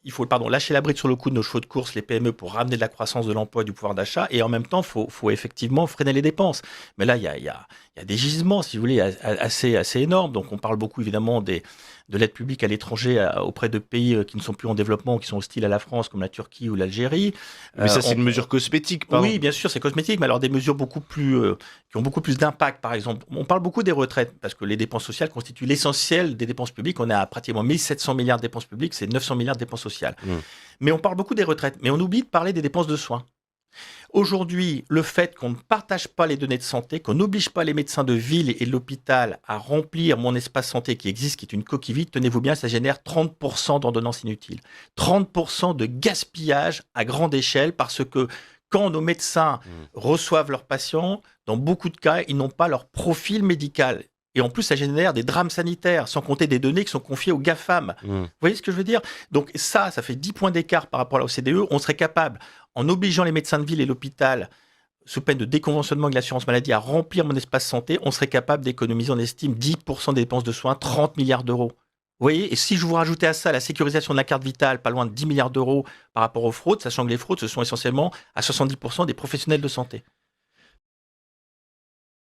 il faut lâcher la bride sur le cou de nos chevaux de course, les PME, pour ramener de la croissance, de l'emploi, du pouvoir d'achat. Et en même temps, faut effectivement freiner les dépenses. Mais là, il y a des gisements, si vous voulez, assez énormes. Donc, on parle beaucoup, évidemment, de l'aide publique à l'étranger auprès de pays qui ne sont plus en développement, qui sont hostiles à la France, comme la Turquie ou l'Algérie. Mais ça, c'est On, une mesure cosmétique, oui, pardon. bien sûr, c'est cosmétique, mais alors des mesures qui ont beaucoup plus d'impact, par exemple. On parle beaucoup des retraites, parce que les dépenses sociales constituent l'essentiel des dépenses publiques. On est à pratiquement 1700 milliards de dépenses publiques, c'est 900 milliards de dépenses sociales. Mm. Mais on parle beaucoup des retraites, mais on oublie de parler des dépenses de soins. Aujourd'hui, le fait qu'on ne partage pas les données de santé, qu'on n'oblige pas les médecins de ville et de l'hôpital à remplir mon espace santé qui existe, qui est une coquille vide, tenez-vous bien, ça génère 30% d'ordonnances inutiles. 30% de gaspillage à grande échelle parce que quand nos médecins Mm. reçoivent leurs patients, dans beaucoup de cas, ils n'ont pas leur profil médical. Et en plus, ça génère des drames sanitaires, sans compter des données qui sont confiées aux GAFAM. Mm. Vous voyez ce que je veux dire? Donc ça fait 10 points d'écart par rapport à la OCDE. On serait capable, en obligeant les médecins de ville et l'hôpital, sous peine de déconventionnement de l'assurance maladie, à remplir mon espace santé, on serait capable d'économiser, on estime, 10% des dépenses de soins, 30 milliards d'euros. Vous voyez? Et si je vous rajoutais à ça la sécurisation de la carte vitale, pas loin de 10 milliards d'euros par rapport aux fraudes, sachant que les fraudes, ce sont essentiellement à 70% des professionnels de santé.